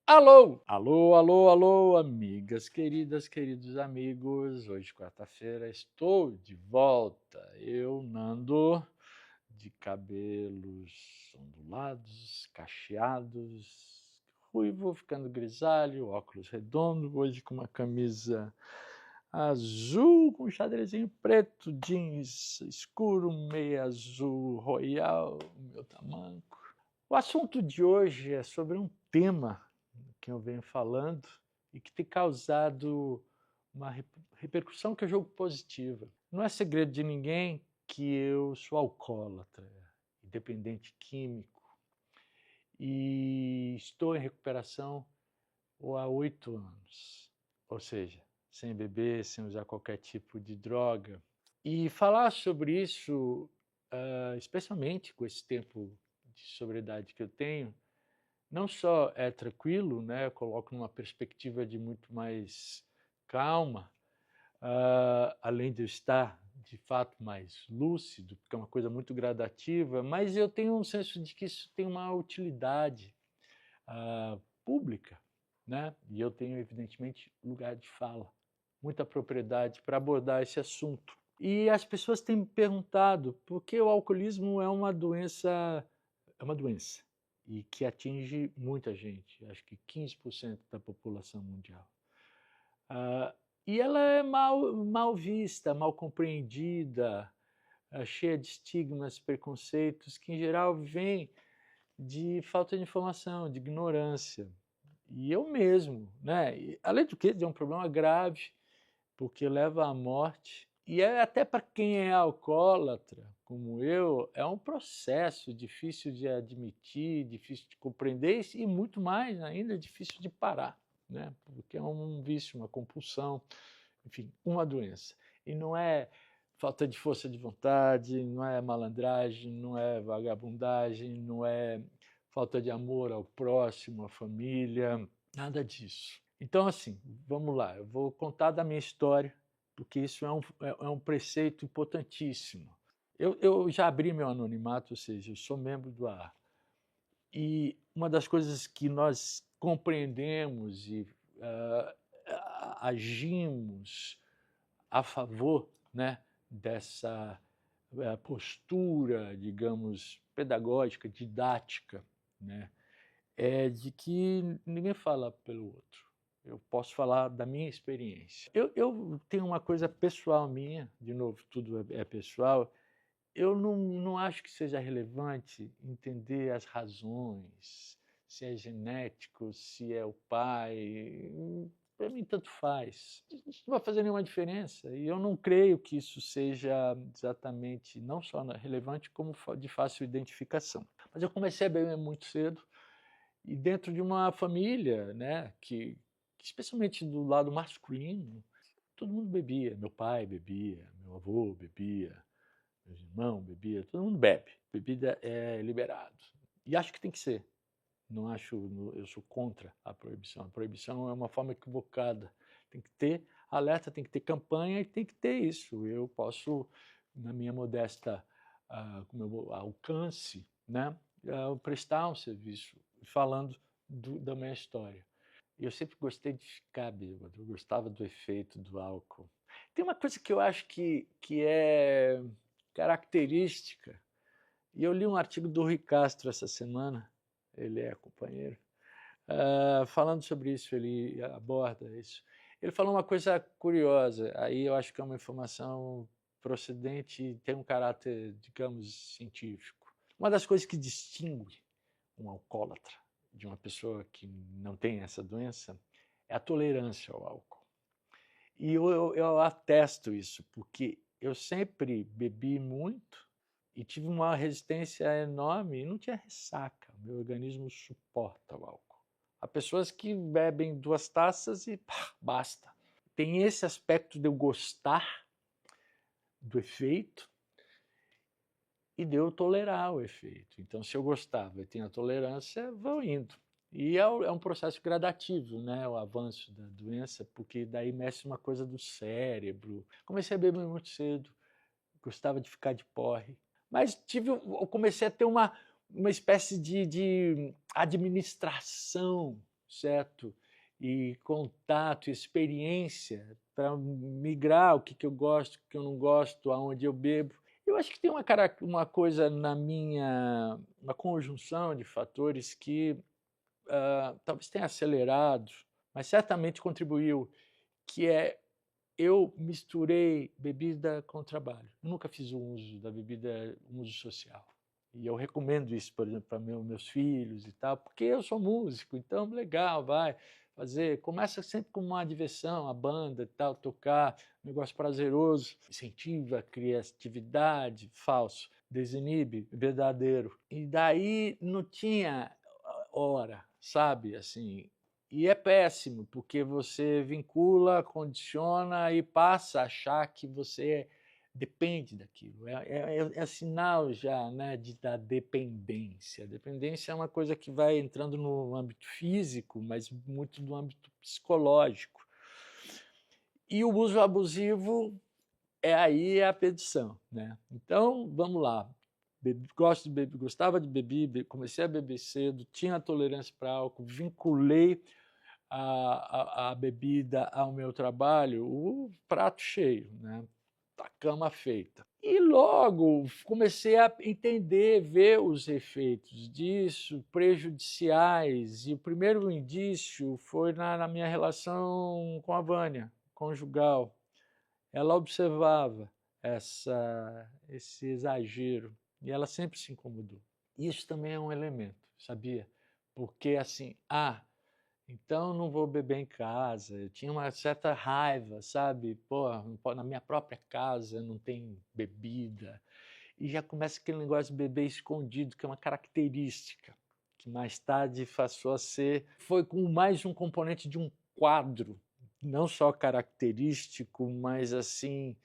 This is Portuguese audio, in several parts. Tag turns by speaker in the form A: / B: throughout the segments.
A: Alô! Alô, alô, alô, amigas queridas, queridos amigos. Hoje, quarta-feira, estou de volta. Eu, Nando, de cabelos ondulados, cacheados, ruivo, ficando grisalho, óculos redondo, hoje com uma camisa azul com xadrezinho preto, jeans escuro, meia azul royal, meu tamanco. O assunto de hoje é sobre um tema que eu venho falando e que tem causado uma repercussão que eu julgo positiva. Não é segredo de ninguém que eu sou alcoólatra, dependente químico, e estou em recuperação há 8 anos, ou seja, sem beber, sem usar qualquer tipo de droga. E falar sobre isso, especialmente com esse tempo de sobriedade que eu tenho, não só é tranquilo, né, eu coloco numa perspectiva de muito mais calma, além de eu estar de fato mais lúcido, porque é uma coisa muito gradativa, mas eu tenho um senso de que isso tem uma utilidade pública, né? E eu tenho, evidentemente, lugar de fala, muita propriedade para abordar esse assunto. E as pessoas têm me perguntado por que o alcoolismo é uma doença, e que atinge muita gente, acho que 15% da população mundial. E ela é mal vista, mal compreendida, cheia de estigmas, preconceitos, que em geral vêm de falta de informação, de ignorância. E eu mesmo, né? E, além do que, é um problema grave, porque leva à morte. E é até para quem é alcoólatra, como eu, é um processo difícil de admitir, difícil de compreender e muito mais ainda difícil de parar, né? Porque é um vício, uma compulsão, enfim, uma doença. E não é falta de força de vontade, não é malandragem, não é vagabundagem, não é falta de amor ao próximo, à família, nada disso. Então, assim, vamos lá, eu vou contar da minha história, porque isso é um preceito importantíssimo. Eu já abri meu anonimato, ou seja, eu sou membro do AA. E uma das coisas que nós compreendemos e agimos a favor, né, dessa postura, digamos, pedagógica, didática, né, é de que ninguém fala pelo outro. Eu posso falar da minha experiência. Eu tenho uma coisa pessoal minha, de novo, tudo é pessoal. Eu não acho que seja relevante entender as razões, se é genético, se é o pai. Para mim, tanto faz. Isso não vai fazer nenhuma diferença. E eu não creio que isso seja exatamente, não só relevante, como de fácil identificação. Mas eu comecei a beber muito cedo e dentro de uma família, né, que especialmente do lado masculino, todo mundo bebia. Meu pai bebia, meu avô bebia, meus irmãos bebiam, todo mundo bebe. Bebida é liberado. E acho que tem que ser. Não acho, eu sou contra a proibição. A proibição é uma forma equivocada. Tem que ter alerta, tem que ter campanha e tem que ter isso. Eu posso, na minha modesta com meu alcance, né, prestar um serviço falando da minha história. Eu sempre gostei de ficar bêbado, eu gostava do efeito do álcool. Tem uma coisa que eu acho que é característica, e eu li um artigo do Rui Castro essa semana, ele é companheiro, falando sobre isso, ele aborda isso. Ele falou uma coisa curiosa, aí eu acho que é uma informação procedente e tem um caráter, digamos, científico. Uma das coisas que distingue um alcoólatra de uma pessoa que não tem essa doença é a tolerância ao álcool. E eu atesto isso, porque eu sempre bebi muito e tive uma resistência enorme e não tinha ressaca. O meu organismo suporta o álcool. Há pessoas que bebem 2 taças e pá, basta. Tem esse aspecto de eu gostar do efeito e de eu tolerar o efeito. Então, se eu gostava e tinha tolerância, vou indo. E é um processo gradativo, né, o avanço da doença, porque daí mexe uma coisa do cérebro. Comecei a beber muito cedo, gostava de ficar de porre, mas eu comecei a ter uma espécie de administração certo? E contato, experiência para migrar o que eu gosto, o que eu não gosto, aonde eu bebo. Eu acho que tem uma coisa uma conjunção de fatores que talvez tenha acelerado, mas certamente contribuiu, que é eu misturei bebida com trabalho. Eu nunca fiz o uso da bebida, um uso social. E eu recomendo isso, por exemplo, para meus filhos e tal, porque eu sou músico, então legal, vai fazer. Começa sempre com uma diversão, a banda e tal, tocar, um negócio prazeroso, incentiva a criatividade, falso, desinibe, verdadeiro. E daí não tinha hora, sabe, assim. E é péssimo, porque você vincula, condiciona e passa a achar que você depende daquilo. É sinal já, né, da dependência. A dependência é uma coisa que vai entrando no âmbito físico, mas muito no âmbito psicológico. E o uso abusivo aí a perdição, né? Então, vamos lá. Gostava de beber, comecei a beber cedo, tinha tolerância para álcool, vinculei a bebida ao meu trabalho, o prato cheio, né? A cama feita. E logo comecei a entender, ver os efeitos disso, prejudiciais. E o primeiro indício foi na minha relação com a Vânia, conjugal. Ela observava esse exagero e ela sempre se incomodou. Isso também é um elemento, sabia? Porque assim, então não vou beber em casa. Eu tinha uma certa raiva, sabe? Pô, na minha própria casa não tem bebida. E já começa aquele negócio de beber escondido, que é uma característica, que mais tarde passou a ser. Foi com mais um componente de um quadro, não só característico, mas assim,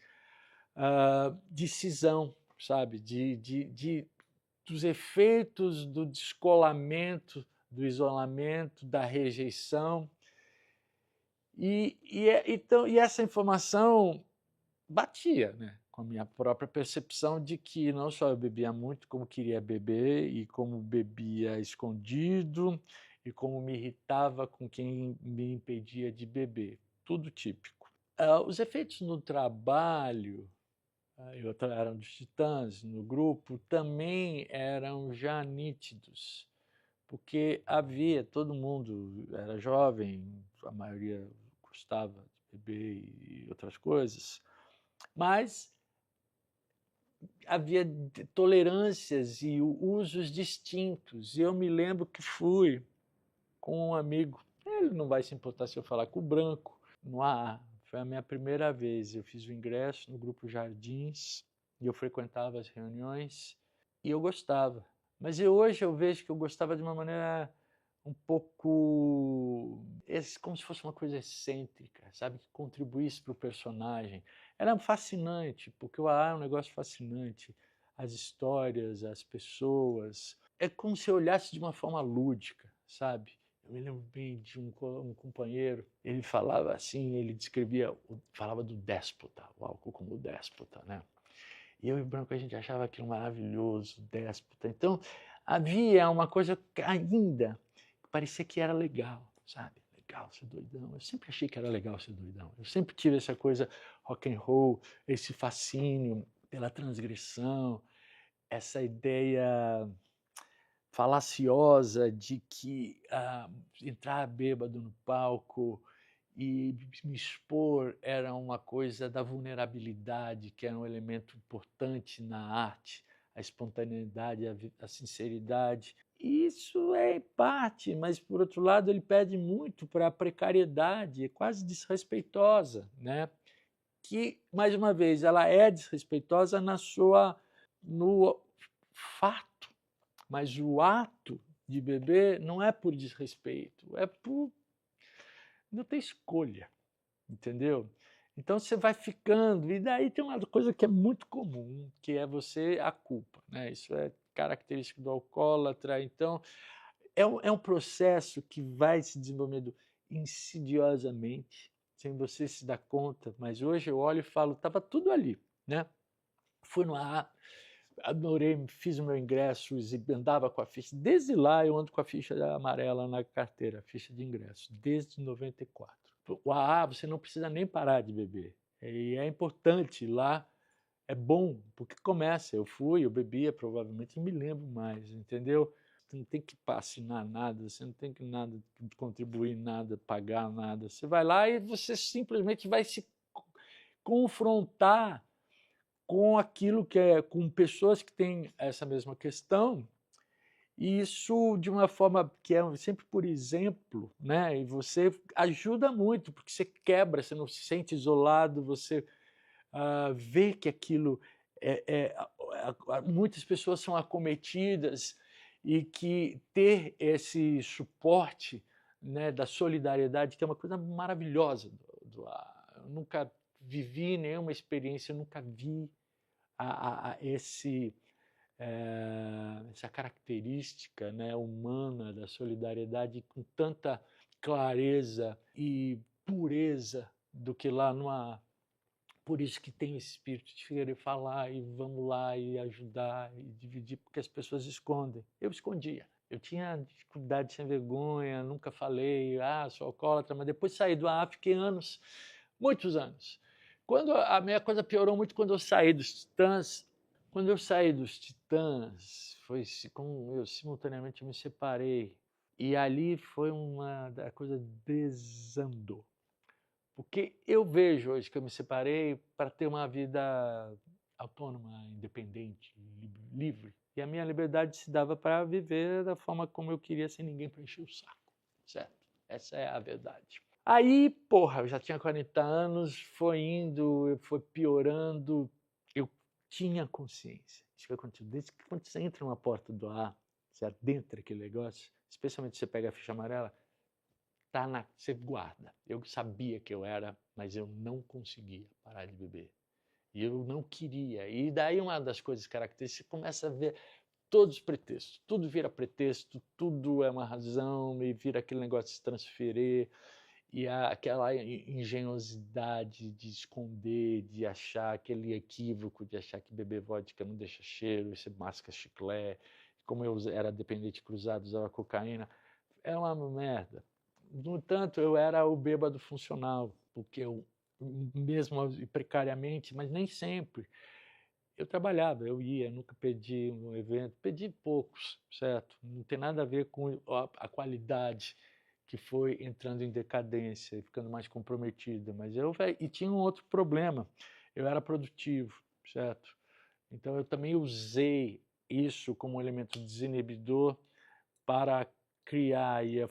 A: decisão, sabe? Dos efeitos do descolamento, do isolamento, da rejeição. E essa informação batia, né, com a minha própria percepção de que não só eu bebia muito, como queria beber, e como bebia escondido, e como me irritava com quem me impedia de beber. Tudo típico. Os efeitos no trabalho, eu era dos Titãs, no grupo, também eram já nítidos, porque todo mundo era jovem, a maioria gostava de beber e outras coisas, mas havia tolerâncias e usos distintos. E eu me lembro que fui com um amigo, ele não vai se importar se eu falar, com o Branco, no AA. Foi a minha primeira vez. Eu fiz o ingresso no grupo Jardins e eu frequentava as reuniões e eu gostava. Mas hoje eu vejo que eu gostava de uma maneira um pouco, como se fosse uma coisa excêntrica, sabe? Que contribuísse para o personagem. Era fascinante, porque o AA é um negócio fascinante. As histórias, as pessoas. É como se eu olhasse de uma forma lúdica, sabe? Eu me lembro bem de um companheiro, ele falava assim, ele falava do déspota, o álcool como déspota, né? E eu e o Branco, a gente achava aquilo maravilhoso, déspota. Então, havia uma coisa ainda que parecia que era legal, sabe? Legal ser doidão. Eu sempre achei que era legal ser doidão. Eu sempre tive essa coisa rock and roll, esse fascínio pela transgressão, essa ideia falaciosa de que entrar bêbado no palco e me expor era uma coisa da vulnerabilidade, que era um elemento importante na arte, a espontaneidade, a sinceridade. Isso é em parte, mas por outro lado ele pede muito para a precariedade, é quase desrespeitosa, né? Que, mais uma vez, ela é desrespeitosa no fato, mas o ato de beber não é por desrespeito, é por não ter escolha, entendeu? Então você vai ficando, e daí tem uma coisa que é muito comum, que é a culpa, né? Isso é característico do alcoólatra. Então é um processo que vai se desenvolvendo insidiosamente, sem você se dar conta, mas hoje eu olho e falo, estava tudo ali, né? Fui no ar, adorei, fiz o meu ingresso e andava com a ficha. Desde lá eu ando com a ficha amarela na carteira, a ficha de ingresso, desde 94. O AA você não precisa nem parar de beber. E é importante lá, é bom, porque começa, eu fui, eu bebia provavelmente, não me lembro mais, entendeu? Você não tem que assinar nada, você não tem que nada contribuir nada, pagar nada. Você vai lá e você simplesmente vai se confrontar com aquilo que é, com pessoas que têm essa mesma questão, e isso de uma forma que é sempre por exemplo, né? E você ajuda muito, porque você quebra, você não se sente isolado, você vê que aquilo muitas pessoas são acometidas e que ter esse suporte, né, da solidariedade, que é uma coisa maravilhosa eu nunca vivi nenhuma experiência, eu nunca vi essa característica, né, humana da solidariedade com tanta clareza e pureza do que lá não há. Por isso que tem esse espírito de querer falar e vamos lá e ajudar e dividir, porque as pessoas escondem. Eu escondia. Eu tinha dificuldade, sem vergonha, nunca falei, sou alcoólatra, mas depois saí do AA, fiquei anos, muitos anos. Quando a minha coisa piorou muito quando eu saí dos Titãs. Quando eu saí dos Titãs, foi como eu simultaneamente me separei. E ali foi a coisa desandou. Porque eu vejo hoje que eu me separei para ter uma vida autônoma, independente, livre. E a minha liberdade se dava para viver da forma como eu queria, sem ninguém para encher o saco, certo? Essa é a verdade. Aí, porra, eu já tinha 40 anos, foi indo, foi piorando, eu tinha consciência. Isso que aconteceu. Desde que quando você entra numa porta do ar, você adentra aquele negócio, especialmente se você pega a ficha amarela, você guarda. Eu sabia que eu era, mas eu não conseguia parar de beber. E eu não queria. E daí uma das coisas características, você começa a ver todos os pretextos. Tudo vira pretexto, tudo é uma razão, e vira aquele negócio de se transferir, e aquela engenhosidade de esconder, de achar aquele equívoco, de achar que beber vodka não deixa cheiro, e você masca chiclete. Como eu era dependente cruzado, usava cocaína. É uma merda. No entanto, eu era o bêbado funcional, porque eu, mesmo precariamente, mas nem sempre, eu trabalhava, eu ia, nunca pedi um evento, pedi poucos, certo? Não tem nada a ver com a qualidade que foi entrando em decadência e ficando mais comprometida, mas e tinha um outro problema, eu era produtivo, certo? Então eu também usei isso como um elemento desinibidor para criar, e é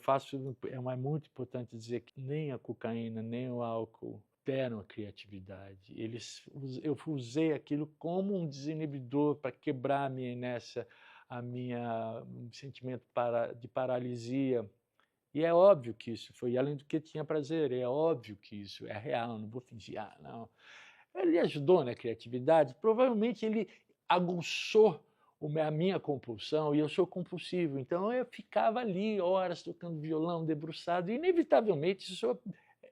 A: muito importante dizer que nem a cocaína, nem o álcool deram a criatividade. Eu usei aquilo como um desinibidor para quebrar a minha inércia, um sentimento de paralisia. E é óbvio que isso foi, além do que tinha prazer, é óbvio que isso é real, não vou fingir, não. Ele ajudou na criatividade, provavelmente ele aguçou a minha compulsão, e eu sou compulsivo, então eu ficava ali horas tocando violão, debruçado, e inevitavelmente isso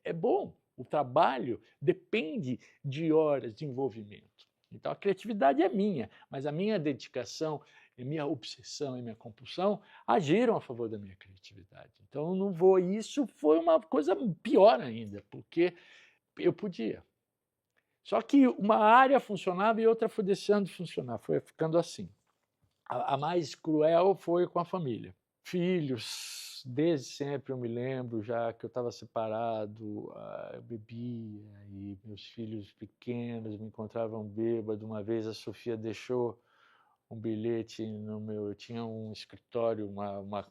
A: é bom. O trabalho depende de horas de envolvimento. Então a criatividade é minha, mas a minha dedicação, a minha obsessão e minha compulsão agiram a favor da minha criatividade. Então não vou. Isso foi uma coisa pior ainda, porque eu podia. Só que uma área funcionava e outra foi deixando de funcionar, foi ficando assim. A mais cruel foi com a família. Filhos, desde sempre eu me lembro, já que eu estava separado, eu bebia, e meus filhos pequenos me encontravam bêbado. Uma vez a Sofia deixou um bilhete no meu... Eu tinha um escritório, uma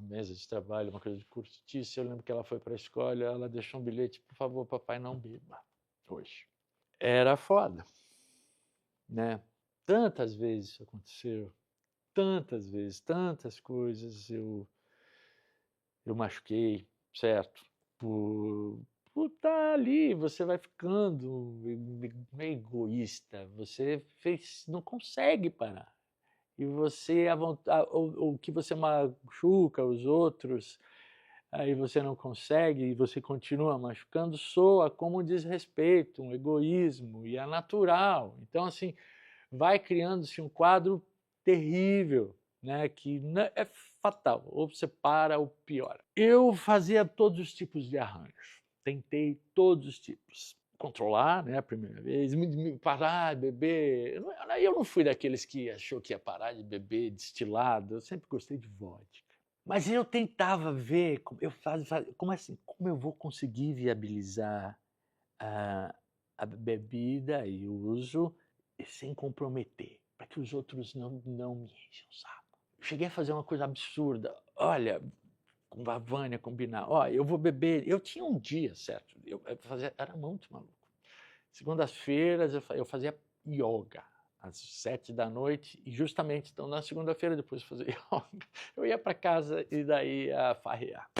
A: mesa de trabalho, uma coisa de cortiça. Eu lembro que ela foi para a escola, ela deixou um bilhete: por favor, papai, não beba hoje. Era foda, né? Tantas vezes isso aconteceu, tantas vezes, tantas coisas eu machuquei, certo? Por estar ali, você vai ficando meio egoísta, você não consegue parar. E você, o que você machuca os outros, aí você não consegue e você continua machucando, soa como um desrespeito, um egoísmo, e é natural. Então, assim, vai criando-se um quadro terrível, né, que é fatal, ou você para ou piora. Eu fazia todos os tipos de arranjos, tentei todos os tipos. Controlar, né, a primeira vez, parar de beber. Eu não fui daqueles que achou que ia parar de beber destilado, eu sempre gostei de vodka. Mas eu tentava ver, como assim, como eu vou conseguir viabilizar a bebida e o uso sem comprometer, para que os outros não me enchem o saco. Cheguei a fazer uma coisa absurda. Olha, com a Vânia combinar, eu vou beber. Eu tinha um dia certo, era muito maluco. Segundas-feiras eu fazia yoga às 7 da noite, e justamente então na segunda-feira, depois de fazer yoga, eu ia para casa e daí ia farrear.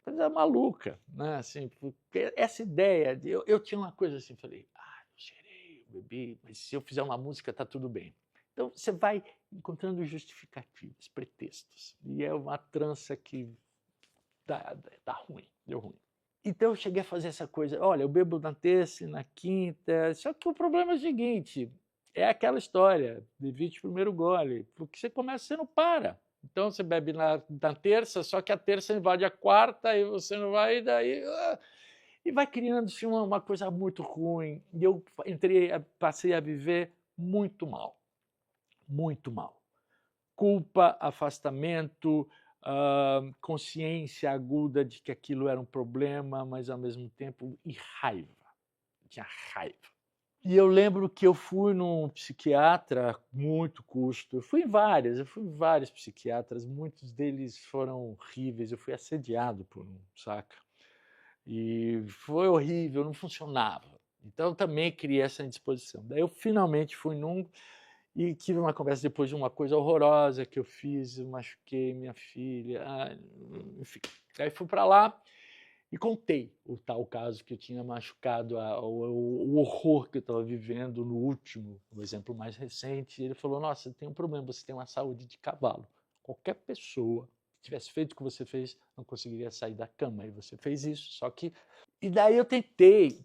A: Coisa maluca, né? Assim, porque essa ideia, eu tinha uma coisa assim, falei, eu cheirei, eu bebi, mas se eu fizer uma música tá tudo bem. Então você vai encontrando justificativas, pretextos, e é uma trança que dá ruim, deu ruim. Então eu cheguei a fazer essa coisa, olha, eu bebo na terça e na quinta, só que o problema é o seguinte, é aquela história, evite o primeiro gole, porque você começa, você não para. Então você bebe na terça, só que a terça invade a quarta e você não vai, e daí... E vai criando-se uma coisa muito ruim. E eu passei a viver muito mal. Muito mal. Culpa, afastamento, consciência aguda de que aquilo era um problema, mas ao mesmo tempo, e raiva. Tinha raiva. E eu lembro que eu fui num psiquiatra, muito custo. Eu fui em vários psiquiatras, muitos deles foram horríveis. Eu fui assediado por um, saca? E foi horrível, não funcionava. Então eu também criei essa indisposição. Daí eu finalmente fui num e tive uma conversa depois de uma coisa horrorosa que eu fiz, eu machuquei minha filha, enfim. Aí fui para lá e contei o tal caso que eu tinha machucado, o horror que eu estava vivendo no último, no exemplo mais recente. E ele falou, nossa, tem um problema, você tem uma saúde de cavalo. Qualquer pessoa que tivesse feito o que você fez não conseguiria sair da cama. E você fez isso, só que... E daí eu tentei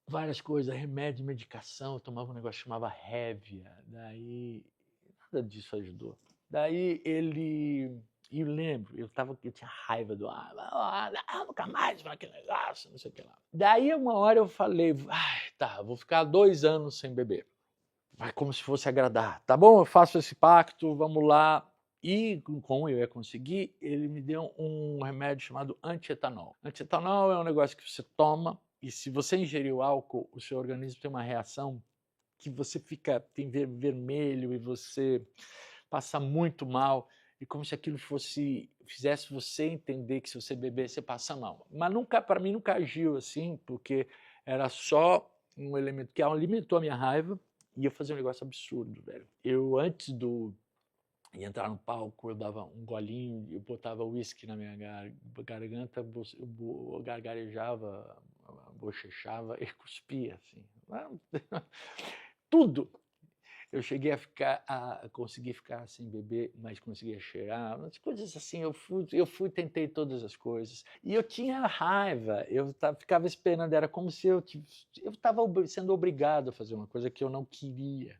A: várias coisas, remédio, medicação, eu tomava um negócio que chamava Hevia, daí nada disso ajudou. Daí ele... E eu lembro, eu tinha raiva do nunca mais vai aquele negócio, não sei o que lá. Daí uma hora eu falei, tá, vou ficar 2 anos sem beber. Vai como se fosse agradar. Tá bom, eu faço esse pacto, vamos lá. E como eu ia conseguir, ele me deu um remédio chamado antietanol. Antietanol é um negócio que você toma e se você ingerir o álcool, o seu organismo tem uma reação que você tem vermelho e você passa muito mal, e como se aquilo fizesse você entender que se você beber, você passa mal. Mas para mim nunca agiu assim, porque era só um elemento que alimentou a minha raiva, e eu fazia um negócio absurdo, velho. Eu, antes de entrar no palco, eu dava um golinho, eu botava uísque na minha garganta, eu gargarejava, bochechava e cuspia, assim. Tudo. Eu cheguei a conseguir ficar sem beber, mas conseguia cheirar, umas coisas assim. Tentei todas as coisas. E eu tinha raiva, ficava esperando, era como se eu estava sendo obrigado a fazer uma coisa que eu não queria,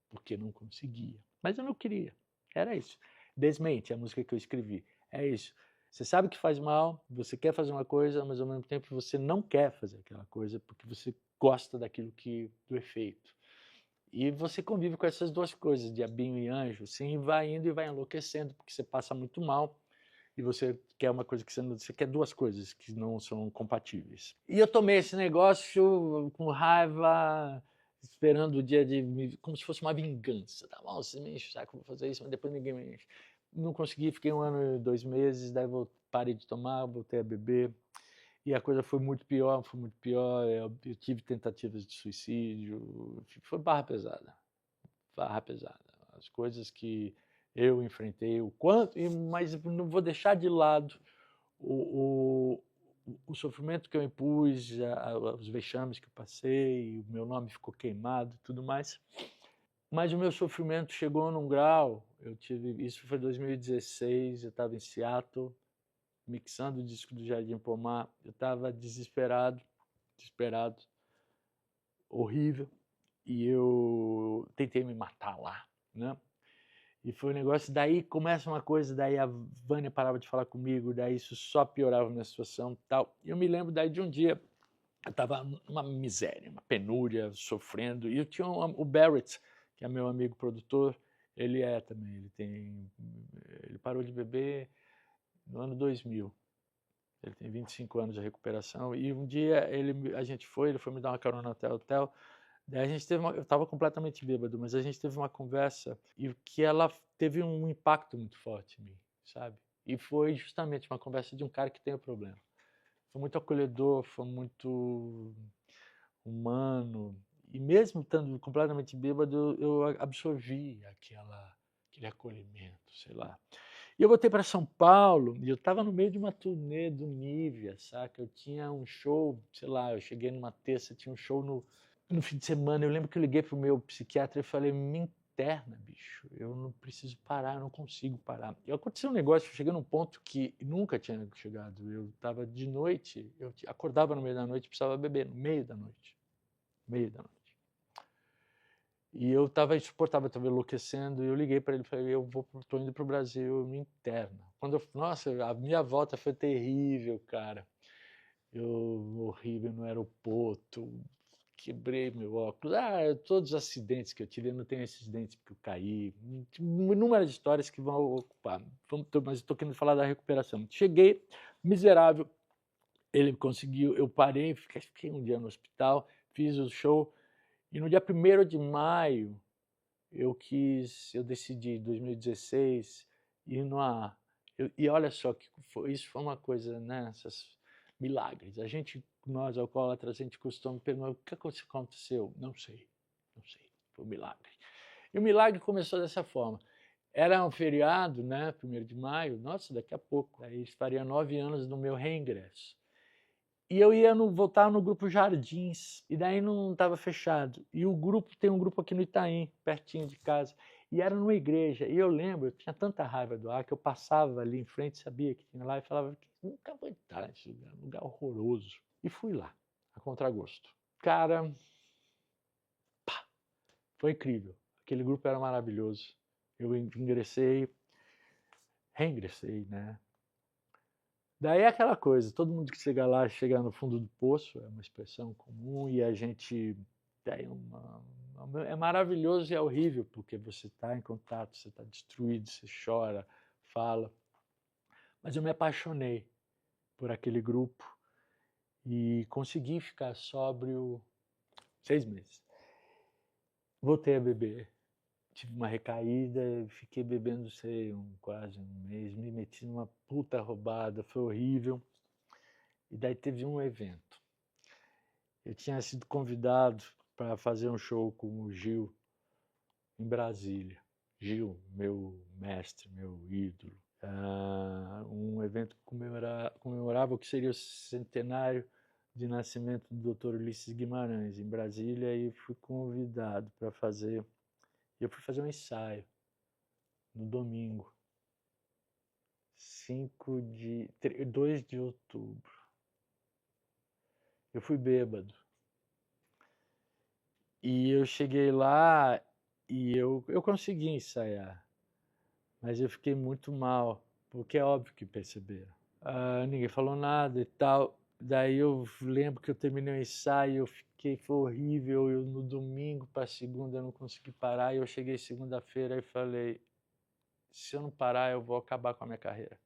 A: porque não conseguia. Mas eu não queria, era isso. Desmente, a música que eu escrevi, é isso. Você sabe que faz mal, você quer fazer uma coisa, mas ao mesmo tempo você não quer fazer aquela coisa, porque você gosta do efeito. E você convive com essas duas coisas, diabinho e anjo, assim, e vai indo e vai enlouquecendo, porque você passa muito mal e você quer uma coisa que você quer duas coisas que não são compatíveis. E eu tomei esse negócio com raiva, esperando o dia como se fosse uma vingança. Tá bom, você me enche o saco, vou fazer isso, mas depois ninguém me enche. Não consegui, fiquei 1 ano e 2 meses, daí parei de tomar, voltei a beber. E a coisa foi muito pior, eu tive tentativas de suicídio, foi barra pesada, barra pesada. As coisas que eu enfrentei, mas não vou deixar de lado o sofrimento que eu impus, os vexames que eu passei, o meu nome ficou queimado e tudo mais. Mas o meu sofrimento chegou num grau, isso foi 2016, eu estava em Seattle, mixando o disco do Jardim Pomar, eu estava desesperado, horrível, e eu tentei me matar lá, né? E foi um negócio, daí começa uma coisa, daí a Vânia parava de falar comigo, daí isso só piorava a minha situação e tal. E eu me lembro daí de um dia, eu estava numa miséria, uma penúria, sofrendo, e eu tinha o Barrett, que é meu amigo produtor, ele também, ele parou de beber no ano 2000. Ele tem 25 anos de recuperação, e um dia ele foi me dar uma carona até o hotel, daí a gente eu estava completamente bêbado, mas a gente teve uma conversa e que ela teve um impacto muito forte em mim, sabe? E foi justamente uma conversa de um cara que tem o problema. Foi muito acolhedor, foi muito humano, e mesmo estando completamente bêbado, eu absorvi aquele acolhimento, sei lá. E eu voltei para São Paulo e eu estava no meio de uma turnê do Nívea, saca? Eu tinha um show, sei lá, eu cheguei numa terça, tinha um show no fim de semana. Eu lembro que eu liguei pro meu psiquiatra e falei, me interna, bicho, eu não preciso parar, eu não consigo parar. E aconteceu um negócio, eu cheguei num ponto que nunca tinha chegado. Eu estava de noite, eu acordava no meio da noite, precisava beber no meio da noite. Meio da noite. E eu estava insuportável, estava enlouquecendo, e eu liguei para ele e falei, estou indo para o Brasil, me interna. Nossa, a minha volta foi terrível, cara. Eu horrível no aeroporto, quebrei meu óculos. Todos os acidentes que eu tive, eu não tenho esses dentes porque eu caí. Inúmeras histórias que vão ocupar. Mas estou querendo falar da recuperação. Cheguei, miserável, ele conseguiu, eu parei, fiquei um dia no hospital, fiz o show, e no dia 1º de maio, eu decidi, em 2016, ir numa... E olha só, isso foi uma coisa, né, esses milagres. Nós alcoólatras, a gente costuma perguntar, o que aconteceu? Não sei, foi um milagre. E o milagre começou dessa forma. Era um feriado, né, 1º de maio, nossa, daqui a pouco, aí faria 9 anos do meu reingresso. E eu ia voltar no grupo Jardins, e daí não estava fechado. E tem um grupo aqui no Itaim, pertinho de casa, e era numa igreja. E eu lembro, eu tinha tanta raiva do ar, que eu passava ali em frente, sabia que tinha lá, e falava, nunca vou entrar nesse lugar, um lugar horroroso. E fui lá, a contragosto. Cara, pá, foi incrível. Aquele grupo era maravilhoso. Eu reingressei, né? Daí é aquela coisa, todo mundo que chega lá, chega no fundo do poço, é uma expressão comum, e a gente tem é maravilhoso e é horrível, porque você está em contato, você está destruído, você chora, fala. Mas eu me apaixonei por aquele grupo e consegui ficar sóbrio 6 meses. Voltei a beber, tive uma recaída, fiquei bebendo, quase um mês, me meti numa puta roubada, foi horrível. E daí teve um evento. Eu tinha sido convidado para fazer um show com o Gil em Brasília. Gil, meu mestre, meu ídolo. Um evento que comemorava o que seria o centenário de nascimento do Dr. Ulisses Guimarães, em Brasília, e fui convidado para fazer. Eu fui fazer um ensaio no domingo, 2 de outubro. Eu fui bêbado. E eu cheguei lá e eu consegui ensaiar, mas eu fiquei muito mal, porque é óbvio que perceberam. Ninguém falou nada e tal. Daí eu lembro que eu terminei o ensaio, foi horrível. No domingo para segunda eu não consegui parar. E eu cheguei segunda-feira e falei, se eu não parar eu vou acabar com a minha carreira.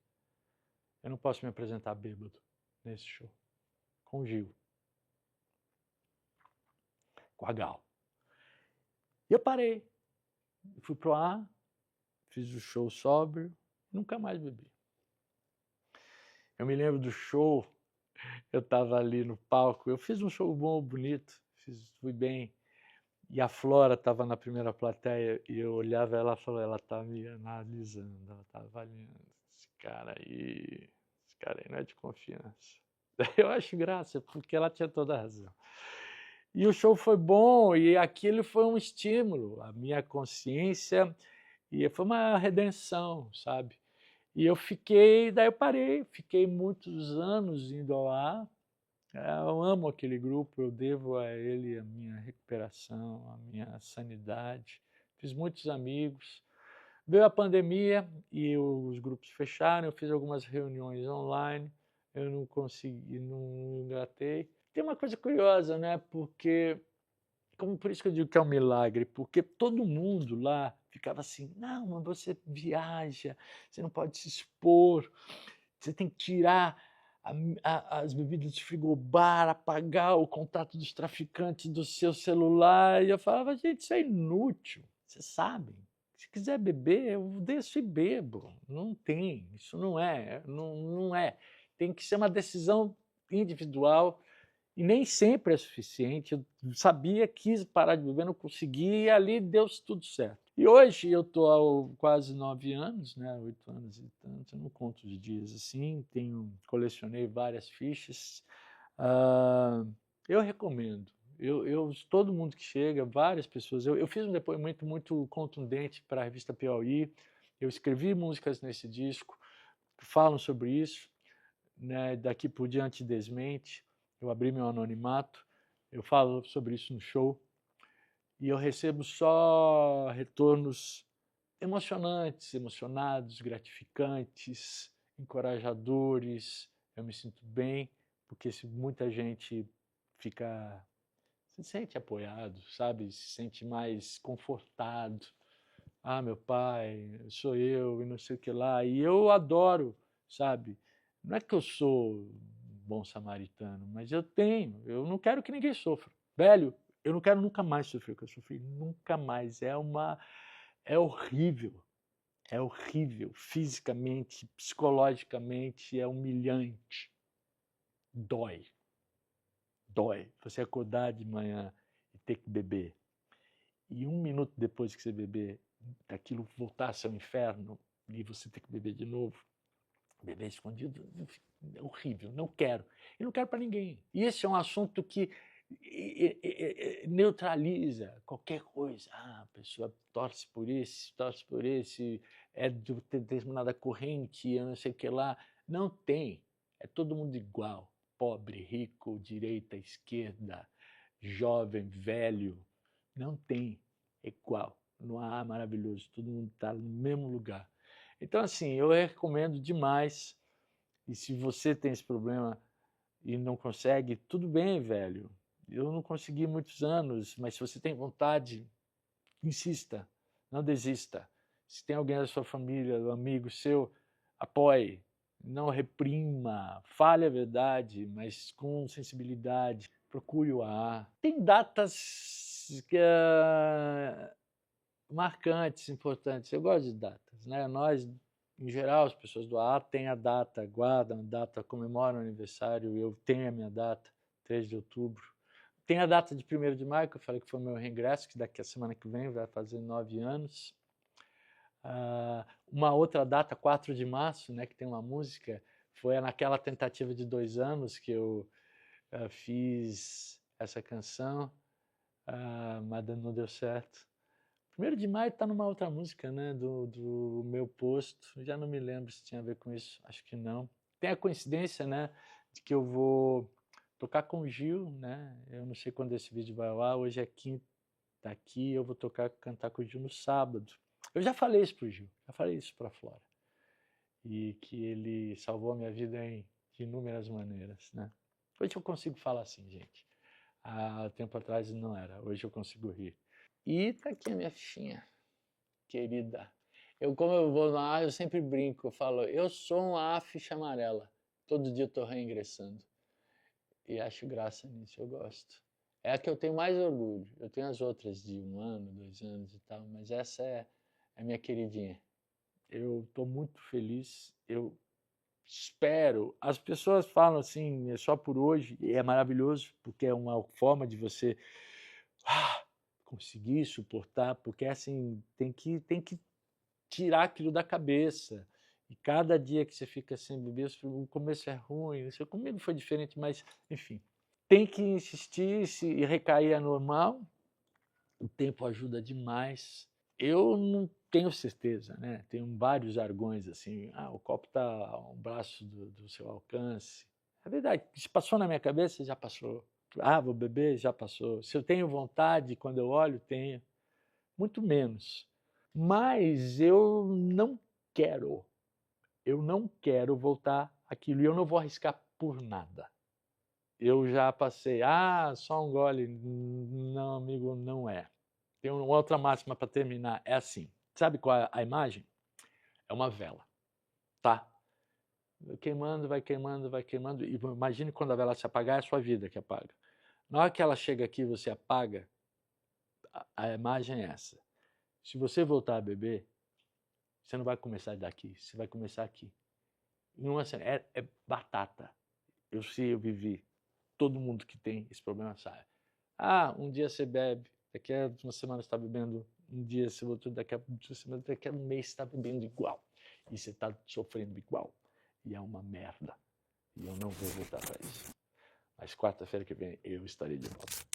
A: Eu não posso me apresentar bêbado nesse show. Com o Gil. Com a Gal. E eu parei. Fui pro ar, fiz o show sóbrio, nunca mais bebi. Eu me lembro do show, eu estava ali no palco, eu fiz um show bom, bonito, fui bem, e a Flora estava na primeira plateia, e eu olhava ela e falava, ela está me analisando, ela está avaliando, esse cara aí não é de confiança. Eu acho graça, porque ela tinha toda a razão. E o show foi bom, e aquilo foi um estímulo, a minha consciência, e foi uma redenção, sabe? E daí eu parei, fiquei muitos anos indo ao ar, Eu amo aquele grupo, eu devo a ele a minha recuperação, a minha sanidade. Fiz muitos amigos. Veio a pandemia e os grupos fecharam, eu fiz algumas reuniões online, eu não consegui, não engatei. Tem uma coisa curiosa, né? Porque, como por isso que eu digo que é um milagre, porque todo mundo lá ficava assim, não, mas você viaja, você não pode se expor, você tem que tirar as bebidas de frigobar, apagar o contato dos traficantes do seu celular. E eu falava, gente, isso é inútil, vocês sabem. Se quiser beber, eu desço e bebo. Não tem, isso não é. Tem que ser uma decisão individual e nem sempre é suficiente. Eu sabia, quis parar de beber, não consegui, e ali deu tudo certo. E hoje eu estou há quase 9 anos, né, 8 anos e tanto, eu não conto de dias assim, colecionei várias fichas. Eu recomendo. Todo mundo que chega, várias pessoas. Eu fiz um depoimento muito contundente para a revista Piauí. Eu escrevi músicas nesse disco que falam sobre isso, né, daqui por diante desmente. Eu abri meu anonimato, eu falo sobre isso no show e eu recebo só retornos emocionantes, emocionados, gratificantes, encorajadores. Eu me sinto bem, porque se muita gente fica, se sente apoiado, sabe? Se sente mais confortado. Ah, meu pai, sou eu e não sei o que lá. E eu adoro, sabe? Não é que eu sou um bom samaritano, mas eu não quero que ninguém sofra. Velho, eu não quero nunca mais sofrer o que eu sofri, nunca mais. É horrível. É horrível, fisicamente, psicologicamente, é humilhante. Dói. Dói. Você acordar de manhã e ter que beber. E 1 minuto depois que você beber, aquilo voltar a ser um inferno e você ter que beber de novo, beber escondido, é horrível, não quero. E não quero para ninguém. E esse é um assunto que neutraliza qualquer coisa. Ah, a pessoa torce por esse, é de determinada corrente, eu não sei o que lá. Não tem. É todo mundo igual. Pobre, rico, direita, esquerda, jovem, velho. Não tem. É igual. Não há maravilhoso. Todo mundo está no mesmo lugar. Então, assim, eu recomendo demais. E se você tem esse problema e não consegue, tudo bem, velho. Eu não consegui muitos anos, mas se você tem vontade, insista, não desista. Se tem alguém da sua família, um amigo seu, apoie, não reprima, fale a verdade, mas com sensibilidade, procure o AA. Tem datas marcantes, importantes. Eu gosto de datas, né? Nós, em geral, as pessoas do AA têm a data, guardam a data, comemoram o aniversário. Eu tenho a minha data, 3 de outubro. Tem a data de 1º de maio, que eu falei que foi o meu reingresso, que daqui a semana que vem vai fazer 9 anos. Uma outra data, 4 de março, né, que tem uma música, foi naquela tentativa de 2 anos que eu fiz essa canção, mas não deu certo. 1º de maio está numa outra música, né, do meu posto, já não me lembro se tinha a ver com isso, acho que não. Tem a coincidência, né, de que eu vou tocar com o Gil, né, eu não sei quando esse vídeo vai lá, hoje é quinta aqui, eu vou cantar com o Gil no sábado. Eu já falei isso pro Gil, já falei isso pra Flora, e que ele salvou a minha vida de inúmeras maneiras, né. Hoje eu consigo falar assim, gente, há tempo atrás não era, hoje eu consigo rir. E tá aqui a minha fichinha, querida. Como eu vou lá, eu sempre brinco, eu falo, eu sou uma ficha amarela. Todo dia eu tô reingressando. E acho graça nisso, eu gosto. É a que eu tenho mais orgulho. Eu tenho as outras de 1 ano, 2 anos e tal, mas essa é a minha queridinha. Eu tô muito feliz, eu espero. As pessoas falam assim, é só por hoje, e é maravilhoso, porque é uma forma de você conseguir suportar, porque assim, tem que tirar aquilo da cabeça. E cada dia que você fica sem beber, o começo é ruim, isso comigo foi diferente, mas enfim. Tem que insistir, se recair é normal, o tempo ajuda demais. Eu não tenho certeza, né? Tem vários jargões assim, o copo está a um braço do seu alcance. É verdade, se passou na minha cabeça, já passou. Ah, vou beber, já passou. Se eu tenho vontade, quando eu olho, tenho. Muito menos. Mas eu não quero. Eu não quero voltar àquilo e eu não vou arriscar por nada. Eu já passei, só um gole. Não, amigo, não é. Tem uma outra máxima para terminar, é assim. Sabe qual é a imagem? É uma vela, tá? Queimando, vai queimando, vai queimando. E imagine quando a vela se apagar, é a sua vida que apaga. Na hora que ela chega aqui, você apaga, a imagem é essa. Se você voltar a beber, você não vai começar daqui, você vai começar aqui. Não é batata. Eu sei, eu vivi. Todo mundo que tem esse problema sabe. Um dia você bebe, daqui a uma semana você está bebendo, um dia você voltou, daqui a 2 semanas, daqui a um mês você está bebendo igual. E você está sofrendo igual. E é uma merda. E eu não vou voltar para isso. Mas quarta-feira que vem eu estarei de volta.